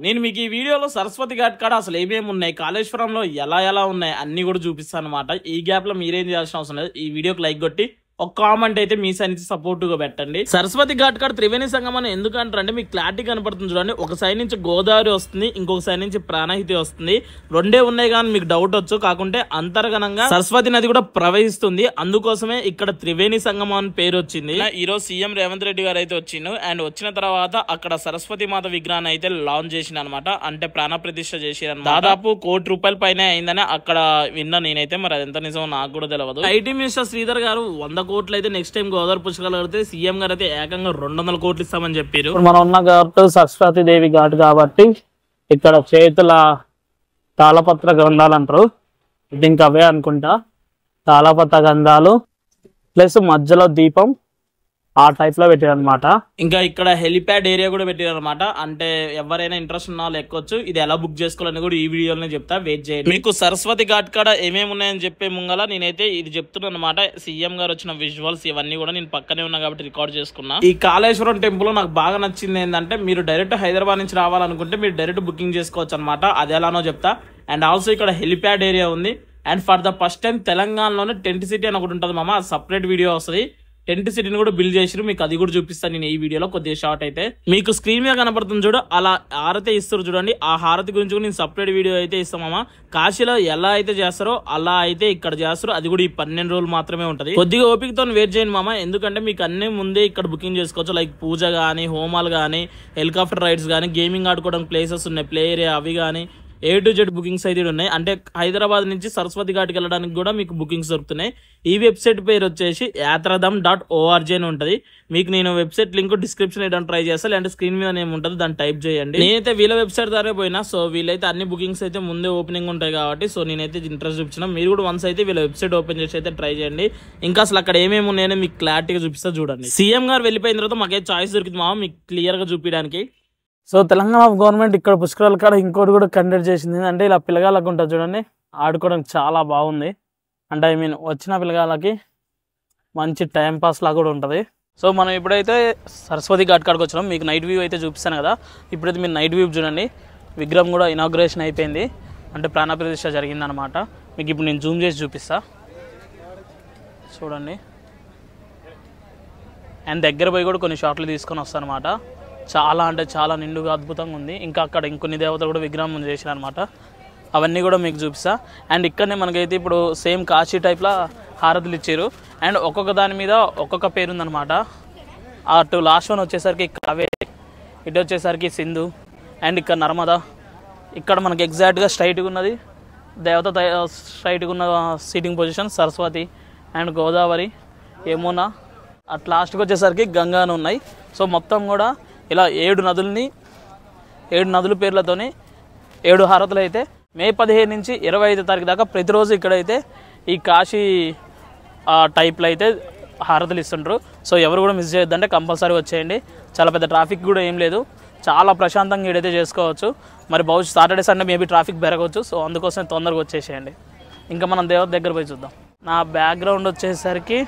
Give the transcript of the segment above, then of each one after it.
నేను మీకు ఈ వీడియోలో సరస్వతి ఘాట్ కాడ అసలు ఏమేమి ఉన్నాయి, కాళేశ్వరంలో ఎలా ఉన్నాయి అన్ని కూడా చూపిస్తాను అనమాట. ఈ గ్యాప్ లో మీరేం చేయాల్సిన అవసరం లేదు. ఈ వీడియోకి లైక్ కొట్టి ఒక కామెంట్ అయితే మీ సైడ్ నుంచి సపోర్ట్ గా పెట్టండి. సరస్వతి ఘాట్ కాడ త్రివేణి సంగమం అని ఎందుకంటారంటే మీకు క్లారిటీ కనపడుతుంది చూడండి. ఒక సైడ్ నుంచి గోదావరి వస్తుంది, ఇంకొక సైడ్ నుంచి ప్రాణహితి వస్తుంది. రెండే ఉన్నాయి కానీ మీకు డౌట్ వచ్చు. కాకుంటే అంతర్గనంగా సరస్వతి నది కూడా ప్రవహిస్తుంది. అందుకోసమే ఇక్కడ త్రివేణి సంగమం అని పేరు వచ్చింది. ఈ రోజు సీఎం రేవంత్ రెడ్డి గారు అయితే వచ్చిండు. అండ్ వచ్చిన తర్వాత అక్కడ సరస్వతి మాత విగ్రహాన్ని అయితే లాంచ్ చేసిన అనమాట. అంటే ప్రాణ ప్రతిష్ఠ చేసిన దాదాపు ₹1,00,00,000 పైన అయిందని అక్కడ విన్నా నేనైతే. మరి అది ఎంత నిజమో నాకు కూడా తెలియదు. ఐటీ మినిస్టర్ శ్రీధర్ గారు 100 కోట్లు అయితే నెక్స్ట్ టైం గోదావరి పుష్కరాలు కడితే సీఎం గారు అయితే ఏకంగా 200 కోట్లు ఇస్తామని చెప్పారు. మనం ఉన్న ఘాట్ సరస్వతి దేవి ఘాట్ కాబట్టి ఇక్కడ చేతుల తాళపత్ర గంధాలు అంటారు. ఇది ఇంకా అవే అనుకుంటా. తాళపత్ర గంధాలు ప్లస్ మధ్యలో దీపం ఆ టైప్ లో పెట్టారు అనమాట. ఇంకా ఇక్కడ హెలిప్యాడ్ ఏరియా కూడా పెట్టారు అనమాట. అంటే ఎవరైనా ఇంట్రెస్ట్ ఉన్న వాళ్ళు ఎక్కొచ్చు. ఇది ఎలా బుక్ చేసుకోవాలని కూడా ఈ వీడియోలోనే చెప్తా, వెయిట్ చేయండి. మీకు సరస్వతి ఘాట్ కాడ ఏమేమి ఉన్నాయని చెప్పే ముంగల నేనైతే ఇది చెప్తున్నాను అనమాట. సీఎం గారు వచ్చిన విజువల్స్ ఇవన్నీ కూడా నేను పక్కనే ఉన్నా కాబట్టి రికార్డ్ చేసుకున్నా. ఈ కాళేశ్వరం టెంపుల్ నాకు బాగా నచ్చింది ఏంటంటే మీరు డైరెక్ట్ హైదరాబాద్ నుంచి రావాలనుకుంటే మీరు డైరెక్ట్ బుకింగ్ చేసుకోవచ్చు అనమాట. అది ఎలానో చెప్తా. అండ్ ఆల్సో ఇక్కడ హెలిప్యాడ్ ఏరియా ఉంది. And for the first time తెలంగాణలోనే టెంట్ సిటీ అని ఒకటి ఉంటుంది మామ. సపరేట్ వీడియో వస్తుంది. టెంట్ సిటీని కూడా బిల్డ్ చేసిరు. మీకు అది కూడా చూపిస్తాను నేను ఈ వీడియోలో కొద్దిగా షార్ట్ అయితే. మీకు స్క్రీన్ మీద కనపడుతుంది చూడు, అలా హారతి ఇస్తారు చూడండి. ఆ హారతి గురించి కూడా నేను సపరేట్ వీడియో అయితే ఇస్తామమ్మా. కాశీలో ఎలా అయితే చేస్తారో అలా అయితే ఇక్కడ చేస్తారు. అది కూడా ఈ 12 రోజులు మాత్రమే ఉంటది. కొద్దిగా ఓపికతో వెయిట్ చేయండి మామ. ఎందుకంటే మీకు అన్ని ముందే ఇక్కడ బుకింగ్ చేసుకోవచ్చు. లైక్ పూజ కానీ, హోమాలు కానీ, హెలికాప్టర్ రైడ్స్ కానీ, గేమింగ్ ఆడుకోవడానికి ప్లేసెస్ ఉన్నాయి, ప్లే ఏరియా అవి కానీ, A to Z బుకింగ్స్ అయితే ఉన్నాయి. అంటే హైదరాబాద్ నుంచి సరస్వతి ఘాట్కి వెళ్ళడానికి కూడా మీకు బుకింగ్స్ దొరుకుతున్నాయి. ఈ వెబ్సైట్ పేరు వచ్చేసి yatradham.org అని ఉంటుంది. మీకు నేను వెబ్సైట్ లింక్ డిస్క్రిప్షన్ ఇవ్వడానికి ట్రై చేస్తాను. లేదంటే స్క్రీన్ మీద ఏముంటుంది దాన్ని టైప్ చేయండి. నేనైతే వీళ్ళ వెబ్సైట్ ద్వారా పోయినా. సో వీళ్ళైతే అన్ని బుకింగ్స్ అయితే ముందే ఓపెనింగ్ ఉంటాయి కాబట్టి సో నేనైతే ఇంట్రెస్ట్ చూపించిన. మీరు కూడా వన్స్ అయితే వీళ్ళ వెబ్సైట్ ఓపెన్ చేసి అయితే ట్రై చేయండి. ఇంకా అసలు అక్కడ ఏమేమి ఉన్నాయని మీకు క్లారిటీగా చూపిస్తా చూడండి. సీఎం గారు వెళ్ళిపోయిన తర్వాత మాకైతే చాయిస్ దొరికింది మామ మీకు క్లియర్ గా చూపించడానికి. సో తెలంగాణ గవర్నమెంట్ ఇక్కడ పుష్కరాల కాడ ఇంకోటి కూడా కండక్ట్ చేసింది. అంటే ఇలా పిల్లగాళ్ళకు ఉంటుంది చూడండి, ఆడుకోవడానికి చాలా బాగుంది. అంటే ఐ మీన్ వచ్చిన పిల్లగాళ్ళకి మంచి టైం పాస్ లాగా కూడా ఉంటుంది. సో మనం ఇప్పుడైతే సరస్వతి ఘాట్ కాడికి వచ్చినాం. మీకు నైట్ వ్యూ అయితే చూపిస్తాను కదా. ఇప్పుడైతే మీరు నైట్ వ్యూ చూడండి. విగ్రహం కూడా ఇనాగ్రేషన్ అయిపోయింది. అంటే ప్రాణ ప్రతిష్ఠ జరిగిందనమాట. మీకు ఇప్పుడు నేను జూమ్ చేసి చూపిస్తా చూడండి. అండ్ దగ్గర పోయి కూడా కొన్ని షాట్లు తీసుకొని వస్తాను అనమాట. చాలా అంటే చాలా నిండుగా అద్భుతంగా ఉంది. ఇంకా అక్కడ ఇంకొన్ని దేవతలు కూడా విగ్రహం ముందు చేసిన అనమాట. అవన్నీ కూడా మీకు చూపిస్తా. అండ్ ఇక్కడనే మనకైతే ఇప్పుడు సేమ్ కాశీ టైప్లో హారతులు ఇచ్చారు. అండ్ ఒక్కొక్క దాని మీద ఒక్కొక్క పేరు ఉందన్నమాట. అటు లాస్ట్ వన్ వచ్చేసరికి కావేరి, ఇటు వచ్చేసరికి సింధు, అండ్ ఇక్కడ నర్మదా. ఇక్కడ మనకి ఎగ్జాక్ట్గా స్ట్రైట్గా ఉన్నది దేవత, స్ట్రైట్గా ఉన్న seating position Saraswati, and Godavari, Yamuna, at లాస్ట్కి వచ్చేసరికి గంగాను ఉన్నాయి. సో మొత్తం కూడా ఇలా 7 నదుల పేర్లతోని 7 హారతులు అయితే మే 15 నుంచి 25 తారీఖు దాకా ప్రతిరోజు ఇక్కడైతే ఈ కాశీ టైప్లో అయితే హారతులు ఇస్తుంటారు. సో ఎవరు కూడా మిస్ చేయొద్దంటే కంపల్సరీ వచ్చేయండి. చాలా పెద్ద ట్రాఫిక్ కూడా ఏం లేదు. చాలా ప్రశాంతంగా ఇక్కడైతే చేసుకోవచ్చు. మరి భవిష్యత్ సాటర్డే సండే మేబీ ట్రాఫిక్ పెరగవచ్చు. సో అందుకోసం తొందరగా వచ్చేసేయండి. ఇంకా మనం దేవత దగ్గర పోయి చూద్దాం. నా బ్యాక్గ్రౌండ్ వచ్చేసరికి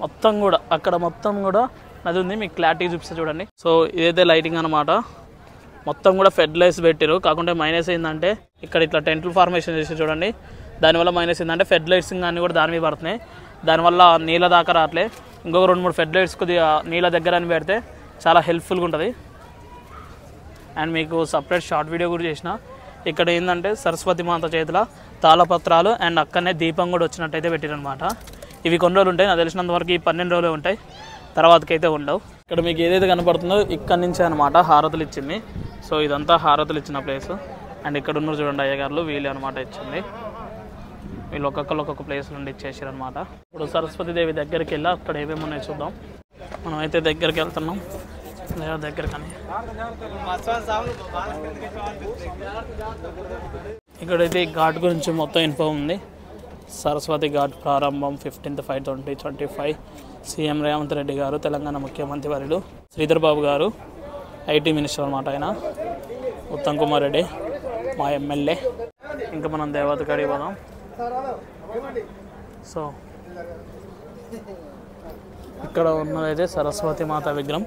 మొత్తం కూడా అక్కడ మొత్తం కూడా నది ఉంది. మీకు క్లారిటీ చూపిస్తే చూడండి. సో ఇదైతే లైటింగ్ అనమాట. మొత్తం కూడా ఫెడ్ లైట్స్ పెట్టారు. కాకుంటే మైనస్ ఏంటంటే ఇక్కడ ఇట్లా టెంట్లు ఫార్మేషన్ చేసి చూడండి. దానివల్ల మైనస్ ఏంటంటే ఫెడ్ లైట్స్ అన్నీ కూడా దాని మీద పడుతున్నాయి. దానివల్ల నీళ్ళ దాకా రావట్లే. ఇంకొక 2-3 ఫెడ్ లైట్స్ కొద్దిగా నీళ్ళ దగ్గర అని పెడితే చాలా హెల్ప్ఫుల్గా ఉంటుంది. అండ్ మీకు సపరేట్ షార్ట్ వీడియో కూడా చేసిన. ఇక్కడ ఏంటంటే సరస్వతి మాత చేతుల తాళపత్రాలు అండ్ అక్కడనే దీపం కూడా వచ్చినట్టయితే పెట్టారనమాట. ఇవి కొన్ని రోజులు ఉంటాయి. నాకు తెలిసినంత వరకు ఈ 12 రోజులే ఉంటాయి, తర్వాతకైతే ఉండవు. ఇక్కడ మీకు ఏదైతే కనపడుతుందో ఇక్కడ నుంచే అనమాట హారతులు ఇచ్చింది. సో ఇదంతా హారతులు ఇచ్చిన ప్లేస్. అండ్ ఇక్కడ ఉన్నారు చూడండి అయ్యగారులు, వీళ్ళు అనమాట ఇచ్చింది. వీళ్ళు ఒక్కొక్కరు ఒక్కొక్క ప్లేస్ నుండి ఇచ్చేసారు అనమాట. ఇప్పుడు సరస్వతి దేవి దగ్గరికి వెళ్ళి అక్కడ ఏమేమి ఉన్నాయో చూద్దాం. మనం అయితే దగ్గరికి వెళ్తున్నాం దగ్గరకని. ఇక్కడైతే ఈ ఘాట్ గురించి మొత్తం ఇన్ఫో ఉంది. సరస్వతి ఘాట్ ప్రారంభం 15th 5 2025. సీఎం రేవంత్ రెడ్డి గారు, తెలంగాణ ముఖ్యమంత్రి వర్యులు శ్రీధర్ బాబు గారు, ఐటీ మినిస్టర్ అనమాట ఆయన, ఉత్తమ్ కుమార్ రెడ్డి మా ఎమ్మెల్యే. ఇంకా మనం దేవత కాడికి పోదాం. సో ఇక్కడ ఉన్నదైతే సరస్వతి మాత విగ్రహం.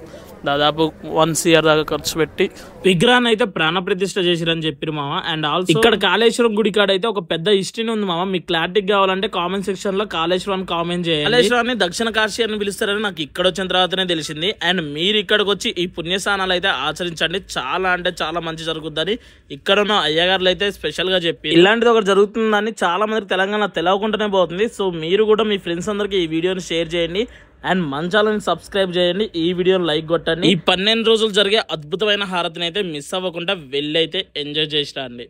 దాదాపు 1 CR దాకా ఖర్చు పెట్టి విగ్రహాన్ని అయితే ప్రాణ ప్రతిష్ఠ చేసిరని చెప్పారు మామ. అండ్ ఆల్సో ఇక్కడ కాళేశ్వరం గుడి కాడ అయితే ఒక పెద్ద హిస్టరీ ఉంది మామ. మీకు క్లారిటీ కావాలంటే కామెంట్ సెక్షన్ లో కాళేశ్వరం కామెంట్ చేయండి. కాళేశ్వరాన్ని దక్షిణ కాశీ అని పిలుస్తారని నాకు ఇక్కడ వచ్చిన తర్వాతనే తెలిసింది. అండ్ మీరు ఇక్కడికి వచ్చి ఈ పుణ్యస్థానాలు అయితే ఆచరించండి, చాలా అంటే చాలా మంచి జరుగుతుందని ఇక్కడ ఉన్న అయ్యగారులు అయితే స్పెషల్ గా చెప్పి ఇలాంటిది ఒకటి జరుగుతుందని చాలా మందికి తెలంగాణ తెలియకుండానే పోతుంది. సో మీరు కూడా మీ ఫ్రెండ్స్ అందరికి ఈ వీడియోని షేర్ చేయండి అండ్ మన ఛానల్ని సబ్స్క్రైబ్ చేయండి, ఈ వీడియోని లైక్ కొట్టండి. ఈ 12 రోజులు జరిగే అద్భుతమైన హారతిని అయితే మిస్ అవ్వకుండా వెళ్ళి అయితే ఎంజాయ్ చేసిరండి.